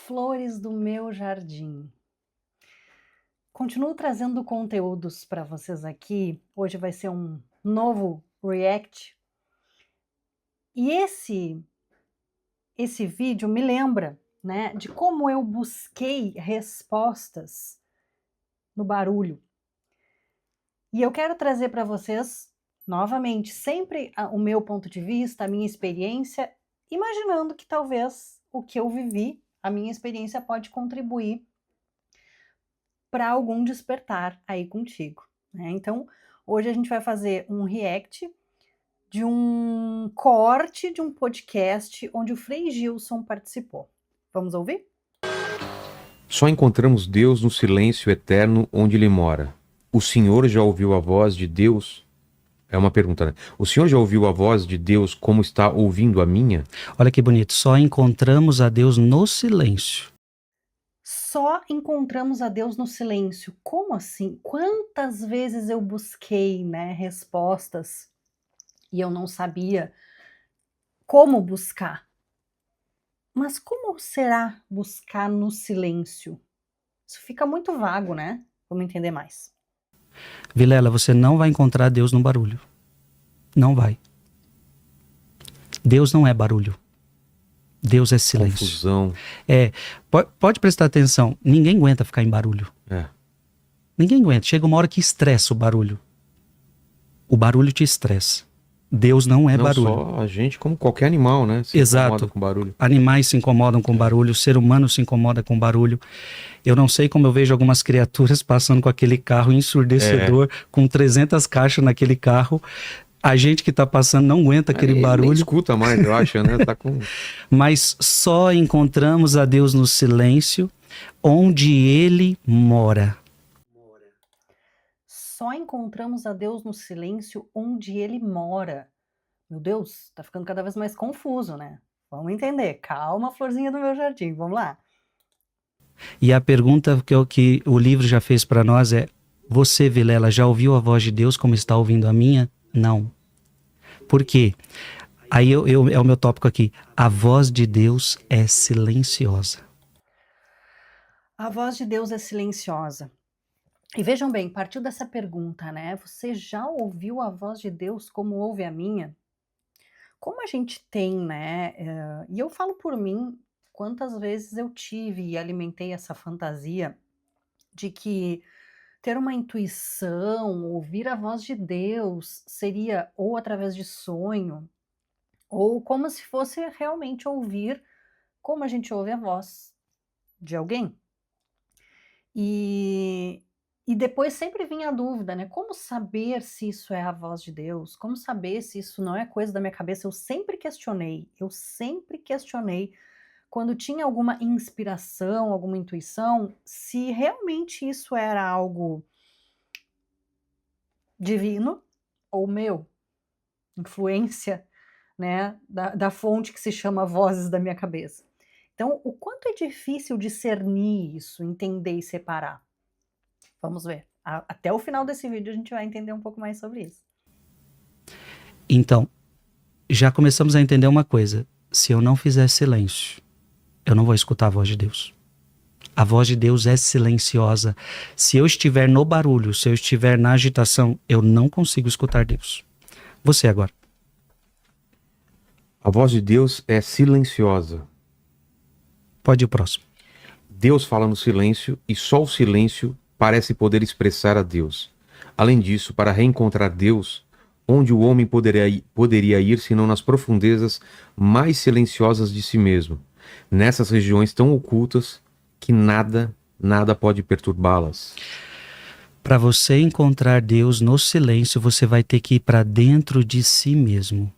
Flores do meu jardim. Continuo trazendo conteúdos para vocês aqui. Hoje vai ser um novo react. E esse vídeo me lembra, né, de como eu busquei respostas no barulho. E eu quero trazer para vocês novamente sempre o meu ponto de vista, a minha experiência, imaginando que talvez o que eu vivi, a minha experiência pode contribuir para algum despertar aí contigo, né? Então, hoje a gente vai fazer um react de um corte de um podcast onde o Frei Gilson participou. Vamos ouvir? Só encontramos Deus no silêncio eterno onde Ele mora. O Senhor já ouviu a voz de Deus? É uma pergunta, né? O Senhor já ouviu a voz de Deus como está ouvindo a minha? Olha que bonito. Só encontramos a Deus no silêncio. Só encontramos a Deus no silêncio. Como assim? Quantas vezes eu busquei, né, respostas e eu não sabia como buscar. Mas como será buscar no silêncio? Isso fica muito vago, né? Vamos entender mais. Vilela, você não vai encontrar Deus no barulho. Não vai. Deus não é barulho. Deus é silêncio. Confusão. Pode prestar atenção. Ninguém aguenta ficar em barulho. Ninguém aguenta. Chega uma hora que estressa o barulho. O barulho te estressa. Deus não é barulho. Não só a gente, como qualquer animal, né? Se Exato. incomoda com barulho. Animais se incomodam com barulho, o ser humano se incomoda com barulho. Eu não sei como eu vejo algumas criaturas passando com aquele carro ensurdecedor, com 300 caixas naquele carro. A gente que tá passando não aguenta aquele barulho. Nem escuta mais, eu acho, né? Tá com... Mas só encontramos a Deus no silêncio, onde Ele mora. Só encontramos a Deus no silêncio onde Ele mora. Meu Deus, tá ficando cada vez mais confuso, né? Vamos entender. Calma, florzinha do meu jardim, vamos lá. E a pergunta que o livro já fez para nós é: você, Vilela, já ouviu a voz de Deus como está ouvindo a minha? Não. Por quê? Aí é o meu tópico aqui. A voz de Deus é silenciosa. A voz de Deus é silenciosa. E vejam bem, partiu dessa pergunta, né? Você já ouviu a voz de Deus como ouve a minha? Como a gente tem, né? E eu falo por mim, quantas vezes eu tive e alimentei essa fantasia de que ter uma intuição, ouvir a voz de Deus seria ou através de sonho, ou como se fosse realmente ouvir como a gente ouve a voz de alguém. E depois sempre vinha a dúvida, né? Como saber se isso é a voz de Deus? Como saber se isso não é coisa da minha cabeça? Eu sempre questionei quando tinha alguma inspiração, alguma intuição, se realmente isso era algo divino ou meu, influência, né, da fonte que se chama vozes da minha cabeça. Então, o quanto é difícil discernir isso, entender e separar? Vamos ver. Até o final desse vídeo a gente vai entender um pouco mais sobre isso. Então, já começamos a entender uma coisa. Se eu não fizer silêncio, eu não vou escutar a voz de Deus. A voz de Deus é silenciosa. Se eu estiver no barulho, se eu estiver na agitação, eu não consigo escutar Deus. Você agora. A voz de Deus é silenciosa. Pode ir o próximo. Deus fala no silêncio e só o silêncio parece poder expressar a Deus. Além disso, para reencontrar Deus, onde o homem poderia ir senão nas profundezas mais silenciosas de si mesmo, nessas regiões tão ocultas que nada pode perturbá-las. Para você encontrar Deus no silêncio, você vai ter que ir para dentro de si mesmo.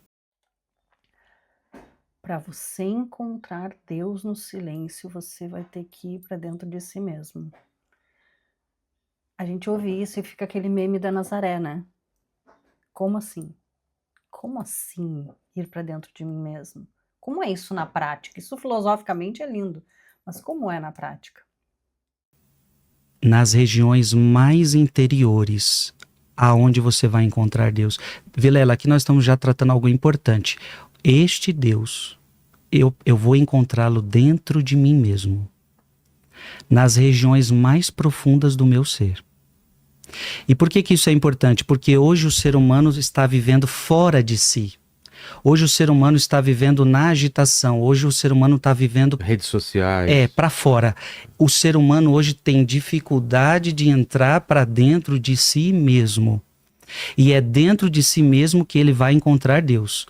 Para você encontrar Deus no silêncio, você vai ter que ir para dentro de si mesmo. A gente ouve isso e fica aquele meme da Nazaré, né? Como assim? Como assim ir para dentro de mim mesmo? Como é isso na prática? Isso filosoficamente é lindo, mas como é na prática? Nas regiões mais interiores, aonde você vai encontrar Deus. Vilela, aqui nós estamos já tratando algo importante. Este Deus, eu vou encontrá-lo dentro de mim mesmo. nas regiões mais profundas do meu ser. E por que que isso é importante? Porque hoje o ser humano está vivendo fora de si. Hoje o ser humano está vivendo na agitação. Hoje o ser humano está vivendo Redes sociais. para fora. O ser humano hoje tem dificuldade de entrar para dentro de si mesmo. E é dentro de si mesmo que ele vai encontrar Deus.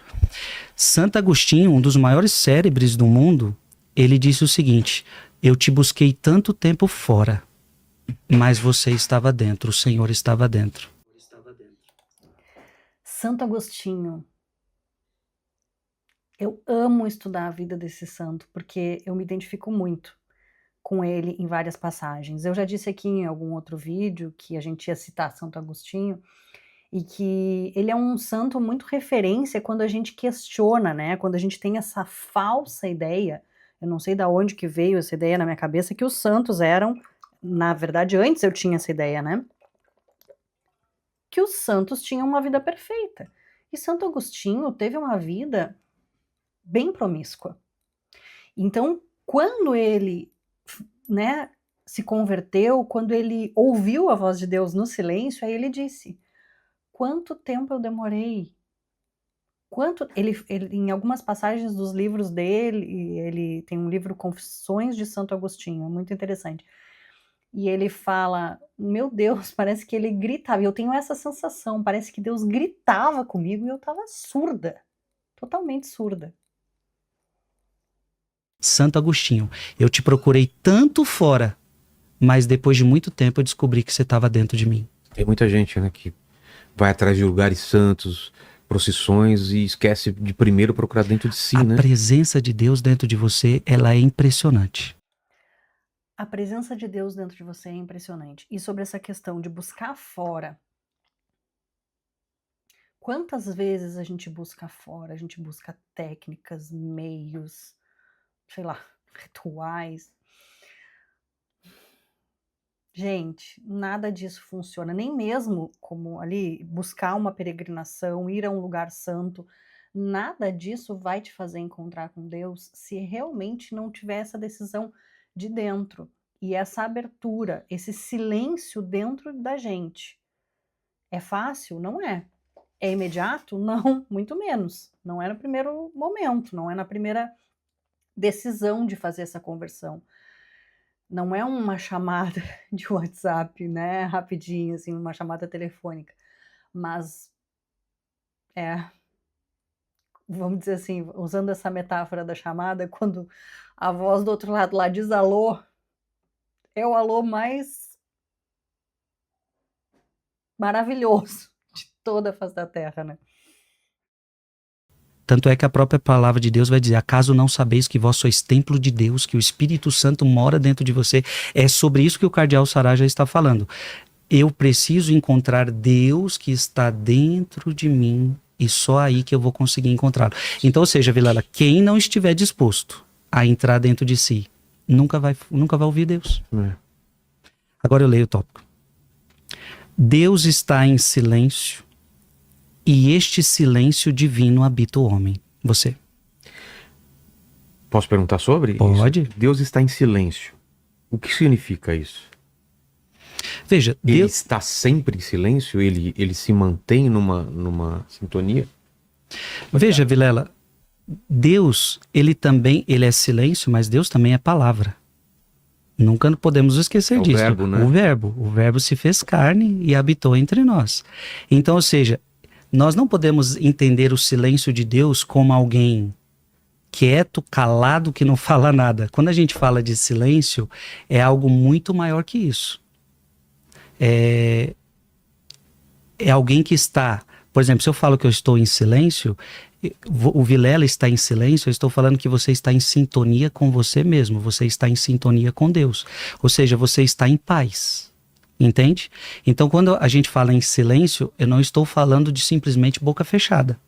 Santo Agostinho, um dos maiores cérebres do mundo, ele disse o seguinte: eu te busquei tanto tempo fora, mas você estava dentro, o Senhor estava dentro. Santo Agostinho. Eu amo estudar a vida desse santo, porque eu me identifico muito com ele em várias passagens. Eu já disse aqui em algum outro vídeo que a gente ia citar Santo Agostinho, e que ele é um santo muito referência quando a gente questiona, né? Quando a gente tem essa falsa ideia, eu não sei de onde que veio essa ideia na minha cabeça, que os santos eram, na verdade antes eu tinha essa ideia, né? Que os santos tinham uma vida perfeita. E Santo Agostinho teve uma vida bem promíscua. Então, quando ele, né, se converteu, quando ele ouviu a voz de Deus no silêncio, aí ele disse: quanto tempo eu demorei? Ele, em algumas passagens dos livros dele, ele tem um livro Confissões de Santo Agostinho, é muito interessante. E ele fala, meu Deus, parece que ele gritava, e eu tenho essa sensação, parece que Deus gritava comigo e eu estava surda, totalmente surda. Santo Agostinho, eu te procurei tanto fora, mas depois de muito tempo eu descobri que você estava dentro de mim. Tem muita gente, né, que vai atrás de lugares santos, procissões, e esquece de primeiro procurar dentro de si, né? A presença de Deus dentro de você, ela é impressionante. A presença de Deus dentro de você é impressionante. E sobre essa questão de buscar fora, quantas vezes a gente busca fora? A gente busca técnicas, meios, sei lá, rituais. Gente, nada disso funciona, nem mesmo como ali buscar uma peregrinação, ir a um lugar santo, nada disso vai te fazer encontrar com Deus se realmente não tiver essa decisão de dentro e essa abertura, esse silêncio dentro da gente. É fácil? Não é. É imediato? Não, muito menos. Não é no primeiro momento, não é na primeira decisão de fazer essa conversão. Não é uma chamada de WhatsApp, né, rapidinho, assim, uma chamada telefônica, mas vamos dizer assim, usando essa metáfora da chamada, quando a voz do outro lado lá diz alô, é o alô mais maravilhoso de toda a face da terra, né? Tanto é que a própria palavra de Deus vai dizer: acaso não sabeis que vós sois templo de Deus, que o Espírito Santo mora dentro de você? É sobre isso que o cardeal Sará já está falando. Eu preciso encontrar Deus que está dentro de mim, e só aí que eu vou conseguir encontrá-lo. Então, ou seja, Vilela, quem não estiver disposto a entrar dentro de si, nunca vai ouvir Deus. Agora eu leio o tópico. Deus está em silêncio, e este silêncio divino habita o homem. Você. Posso perguntar sobre? Pode. Isso? Deus está em silêncio. O que significa isso? Veja, Ele Deus está sempre em silêncio? Ele se mantém numa sintonia? Veja, Vilela, Deus, ele é silêncio, mas Deus também é palavra. Nunca podemos esquecer disso. Verbo, né? O verbo se fez carne e habitou entre nós. Então, ou seja, nós não podemos entender o silêncio de Deus como alguém quieto, calado, que não fala nada. Quando a gente fala de silêncio, é algo muito maior que isso. É alguém que está... Por exemplo, se eu falo que eu estou em silêncio, o Vilela está em silêncio, eu estou falando que você está em sintonia com você mesmo, você está em sintonia com Deus. Ou seja, você está em paz. Entende? Então, quando a gente fala em silêncio, eu não estou falando de simplesmente boca fechada.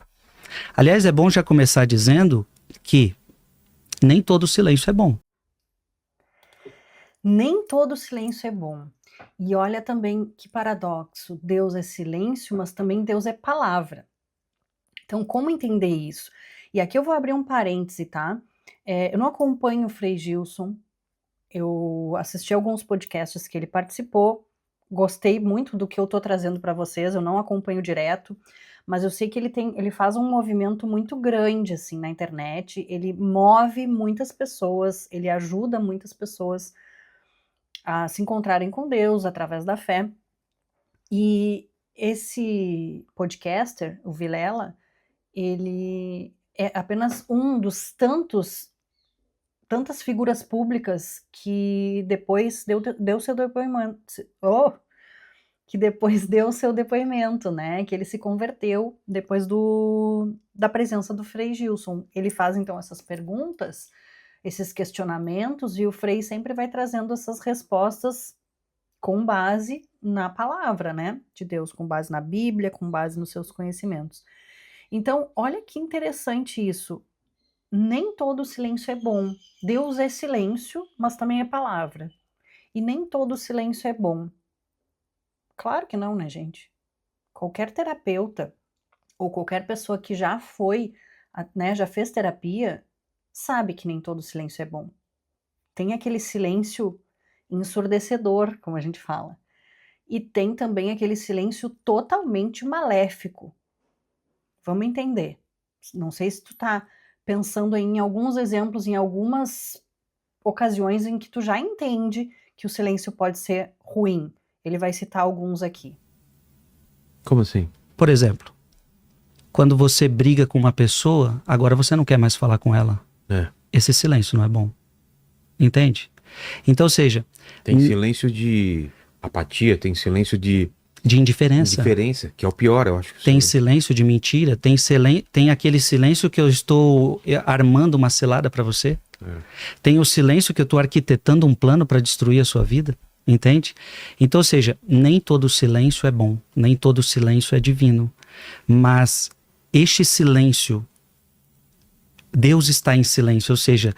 Aliás, é bom já começar dizendo que nem todo silêncio é bom. Nem todo silêncio é bom. E olha também que paradoxo, Deus é silêncio, mas também Deus é palavra. Então, como entender isso? E aqui eu vou abrir um parêntese, tá? Eu não acompanho o Frei Gilson, Eu assisti alguns podcasts que ele participou, gostei muito do que eu tô trazendo para vocês, eu não acompanho direto, mas eu sei que ele faz um movimento muito grande, assim, na internet, ele move muitas pessoas, ele ajuda muitas pessoas a se encontrarem com Deus através da fé. E esse podcaster, o Vilela, ele é apenas um dos tantas figuras públicas que depois deu seu depoimento, que depois deu seu depoimento, né? Que ele se converteu depois da presença do Frei Gilson. Ele faz então essas perguntas, esses questionamentos, e o Frei sempre vai trazendo essas respostas com base na palavra, né? De Deus, com base na Bíblia, com base nos seus conhecimentos. Então, olha que interessante isso. Nem todo silêncio é bom. Deus é silêncio, mas também é palavra. E nem todo silêncio é bom. Claro que não, né, gente? Qualquer terapeuta ou qualquer pessoa que já foi, né, já fez terapia, sabe que nem todo silêncio é bom. Tem aquele silêncio ensurdecedor, como a gente fala. E tem também aquele silêncio totalmente maléfico. Vamos entender. Não sei se tu tá pensando em alguns exemplos, em algumas ocasiões em que tu já entende que o silêncio pode ser ruim. Ele vai citar alguns aqui. Como assim? Por exemplo, quando você briga com uma pessoa, agora você não quer mais falar com ela. É. Esse silêncio não é bom. Entende? Então, ou seja... Tem silêncio de apatia, tem silêncio de indiferença. Indiferença, que é o pior, eu acho. Tem silêncio de mentira, tem aquele silêncio que eu estou armando uma cilada para você. É. Tem o silêncio que eu estou arquitetando um plano para destruir a sua vida. Entende? Então, ou seja, nem todo silêncio é bom, nem todo silêncio é divino. Mas este silêncio, Deus está em silêncio, ou seja,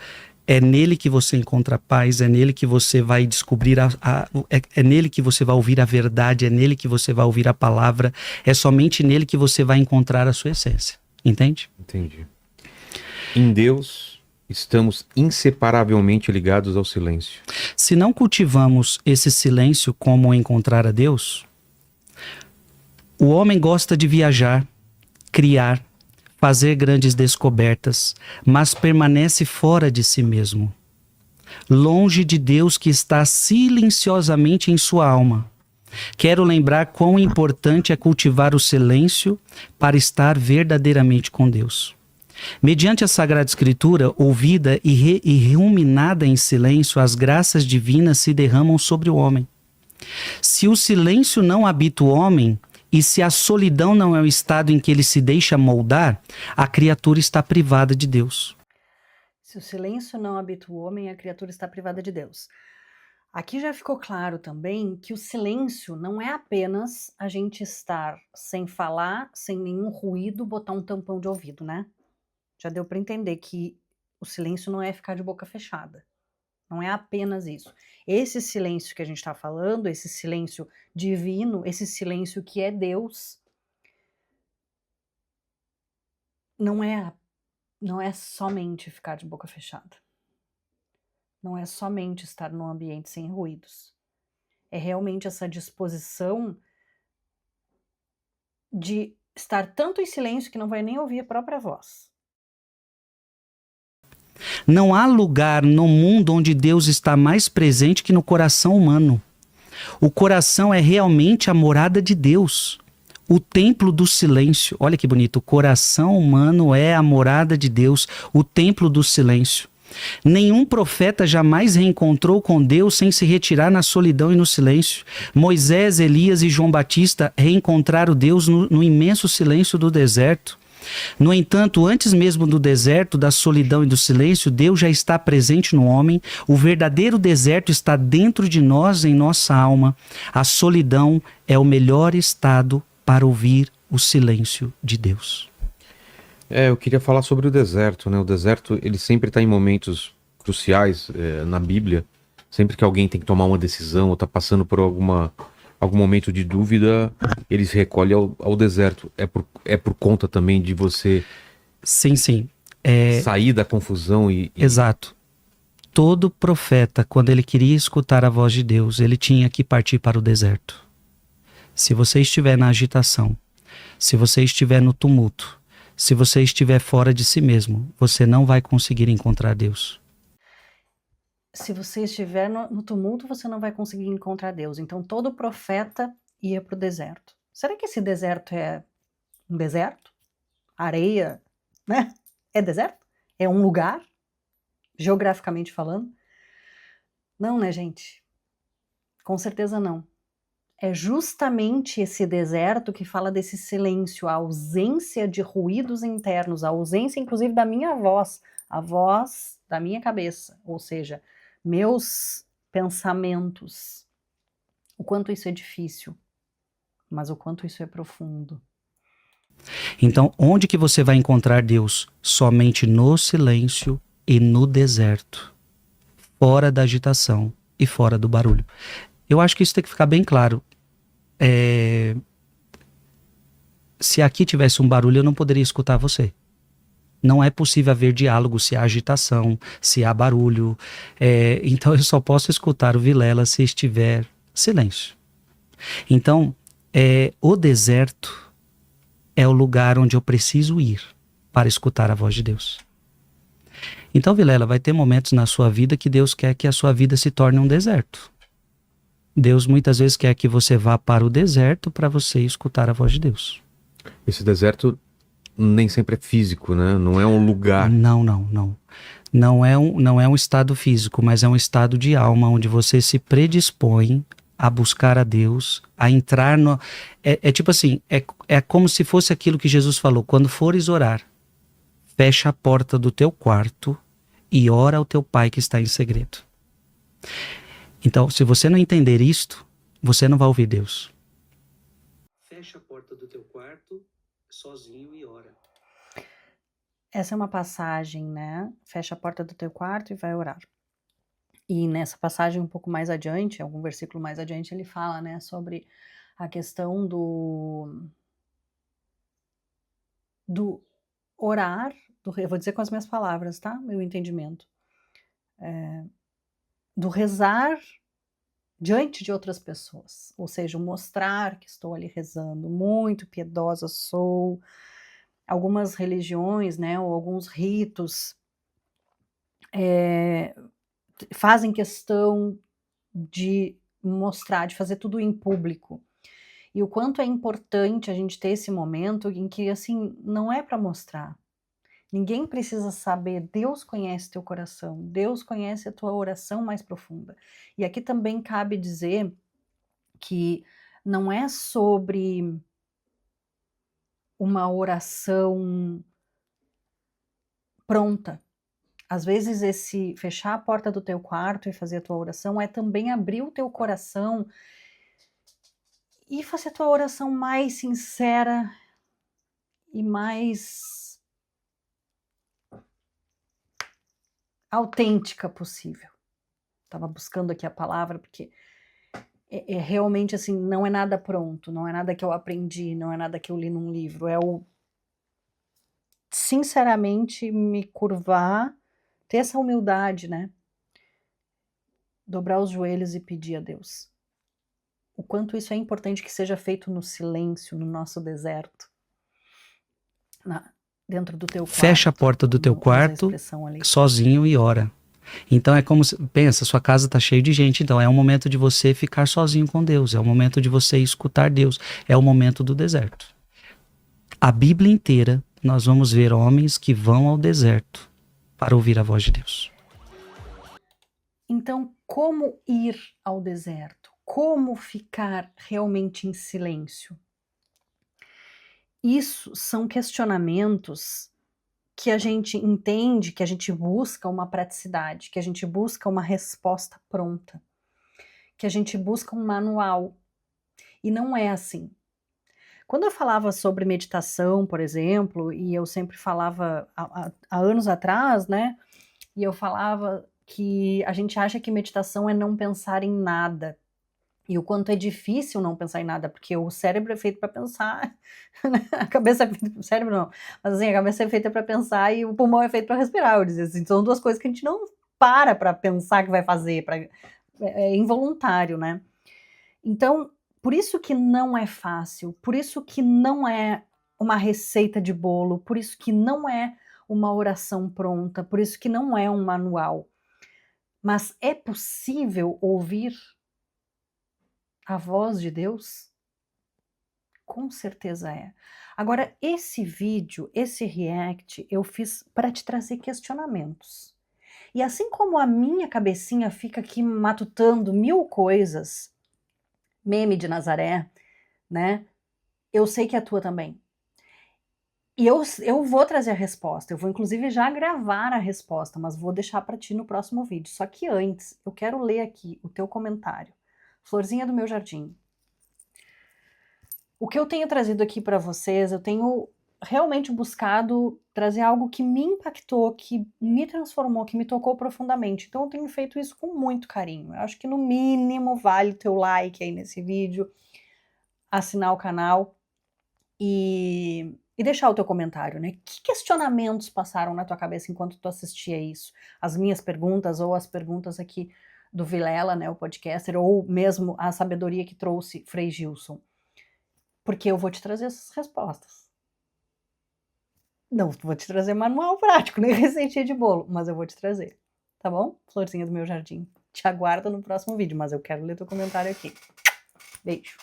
é nele que você encontra paz, é nele que você vai descobrir, é nele que você vai ouvir a verdade, é nele que você vai ouvir a palavra, é somente nele que você vai encontrar a sua essência. Entende? Entendi. Em Deus, estamos inseparavelmente ligados ao silêncio. Se não cultivamos esse silêncio como encontrar a Deus, o homem gosta de viajar, criar, fazer grandes descobertas, mas permanece fora de si mesmo, longe de Deus que está silenciosamente em sua alma. Quero lembrar quão importante é cultivar o silêncio para estar verdadeiramente com Deus. Mediante a Sagrada Escritura, ouvida e ruminada em silêncio, as graças divinas se derramam sobre o homem. Se o silêncio não habita o homem, e se a solidão não é o estado em que ele se deixa moldar, a criatura está privada de Deus. Se o silêncio não habita o homem, a criatura está privada de Deus. Aqui já ficou claro também que o silêncio não é apenas a gente estar sem falar, sem nenhum ruído, botar um tampão de ouvido, né? Já deu para entender que o silêncio não é ficar de boca fechada. Não é apenas isso. Esse silêncio que a gente está falando, esse silêncio divino, esse silêncio que é Deus, não é somente ficar de boca fechada. Não é somente estar num ambiente sem ruídos. É realmente essa disposição de estar tanto em silêncio que não vai nem ouvir a própria voz. Não há lugar no mundo onde Deus está mais presente que no coração humano. O coração é realmente a morada de Deus, o templo do silêncio. Olha que bonito, o coração humano é a morada de Deus, o templo do silêncio. Nenhum profeta jamais reencontrou com Deus sem se retirar na solidão e no silêncio. Moisés, Elias e João Batista reencontraram Deus no imenso silêncio do deserto. No entanto, antes mesmo do deserto, da solidão e do silêncio, Deus já está presente no homem. O verdadeiro deserto está dentro de nós, em nossa alma. A solidão é o melhor estado para ouvir o silêncio de Deus. Eu queria falar sobre o deserto, né? O deserto, ele sempre está em momentos cruciais na Bíblia. Sempre que alguém tem que tomar uma decisão ou está passando por algum momento de dúvida, eles recolhem ao deserto. É por conta também de você Sim. sair da confusão e... Exato. todo profeta, quando ele queria escutar a voz de Deus, ele tinha que partir para o deserto. Se você estiver na agitação, se você estiver no tumulto, se você estiver fora de si mesmo, você não vai conseguir encontrar Deus. Se você estiver no tumulto, você não vai conseguir encontrar Deus. Então, todo profeta ia para o deserto. Será que esse deserto é um deserto? Areia, né? É deserto? É um lugar? Geograficamente falando? Não, né, gente? Com certeza não. É justamente esse deserto que fala desse silêncio, a ausência de ruídos internos, a ausência, inclusive, da minha voz, a voz da minha cabeça, ou seja, meus pensamentos. O quanto isso é difícil, mas o quanto isso é profundo. Então, onde que você vai encontrar Deus? Somente no silêncio e no deserto, fora da agitação e fora do barulho. Eu acho que isso tem que ficar bem claro. Se aqui tivesse um barulho, eu não poderia escutar você. Não é possível haver diálogo se há agitação, se há barulho. Então eu só posso escutar o Vilela se estiver silêncio. Então, o deserto é o lugar onde eu preciso ir para escutar a voz de Deus. Então, Vilela, vai ter momentos na sua vida que Deus quer que a sua vida se torne um deserto. Deus muitas vezes quer que você vá para o deserto para você escutar a voz de Deus. Esse deserto nem sempre é físico, né? Não é um lugar. Não. Não é um estado físico, mas é um estado de alma onde você se predispõe a buscar a Deus, a entrar no... tipo assim, é como se fosse aquilo que Jesus falou: quando fores orar, fecha a porta do teu quarto e ora ao teu pai que está em segredo. Então, se você não entender isto, você não vai ouvir Deus. Fecha a porta do teu quarto sozinho e ora. Essa é uma passagem, né? Fecha a porta do teu quarto e vai orar. E nessa passagem um pouco mais adiante, algum versículo mais adiante, ele fala, né, sobre a questão do orar, eu vou dizer com as minhas palavras, tá? Meu entendimento. Do rezar diante de outras pessoas, ou seja, mostrar que estou ali rezando, muito piedosa sou. Algumas religiões, né, ou alguns ritos fazem questão de mostrar, de fazer tudo em público. E o quanto é importante a gente ter esse momento em que, assim, não é para mostrar. Ninguém precisa saber, Deus conhece teu coração, Deus conhece a tua oração mais profunda. E aqui também cabe dizer que não é sobre uma oração pronta. Às vezes esse fechar a porta do teu quarto e fazer a tua oração é também abrir o teu coração e fazer a tua oração mais sincera e mais autêntica possível. Estava buscando aqui a palavra porque é realmente assim, não é nada pronto, não é nada que eu aprendi, não é nada que eu li num livro, é o sinceramente me curvar, ter essa humildade, né? Dobrar os joelhos e pedir a Deus. O quanto isso é importante que seja feito no silêncio, no nosso deserto. Dentro do teu quarto. Fecha a porta do teu quarto sozinho e ora. Então é como, pensa, sua casa está cheia de gente, então é um momento de você ficar sozinho com Deus, é um momento de você escutar Deus, é o momento do deserto. A Bíblia inteira, nós vamos ver homens que vão ao deserto para ouvir a voz de Deus. Então, como ir ao deserto? Como ficar realmente em silêncio? Isso são questionamentos que a gente entende, que a gente busca uma praticidade, que a gente busca uma resposta pronta, que a gente busca um manual. E não é assim. Quando eu falava sobre meditação, por exemplo, e eu sempre falava há anos atrás, né? E eu falava que a gente acha que meditação é não pensar em nada. E o quanto é difícil não pensar em nada, porque o cérebro é feito para pensar, a cabeça é feita, o cérebro não, mas assim, a cabeça é feita para pensar e o pulmão é feito para respirar, eu dizia assim, são duas coisas que a gente não para pensar que vai fazer, é involuntário, né? Então, por isso que não é fácil, por isso que não é uma receita de bolo, por isso que não é uma oração pronta, por isso que não é um manual. Mas é possível ouvir a voz de Deus? Com certeza é. Agora, esse vídeo, esse react, eu fiz para te trazer questionamentos. E assim como a minha cabecinha fica aqui matutando 1000 coisas, meme de Nazaré, né? Eu sei que a tua também. E eu vou trazer a resposta, eu vou inclusive já gravar a resposta, mas vou deixar para ti no próximo vídeo. Só que antes, eu quero ler aqui o teu comentário. Florzinha do meu jardim. O que eu tenho trazido aqui para vocês, eu tenho realmente buscado trazer algo que me impactou, que me transformou, que me tocou profundamente. Então eu tenho feito isso com muito carinho. Eu acho que no mínimo vale o teu like aí nesse vídeo, assinar o canal e deixar o teu comentário, né? Que questionamentos passaram na tua cabeça enquanto tu assistia isso? As minhas perguntas ou as perguntas aqui do Vilela, né, o podcaster, ou mesmo a sabedoria que trouxe Frei Gilson. Porque eu vou te trazer essas respostas. Não vou te trazer manual prático, nem receitinha de bolo, mas eu vou te trazer. Tá bom? Florzinha do meu jardim. Te aguardo no próximo vídeo, mas eu quero ler teu comentário aqui. Beijo.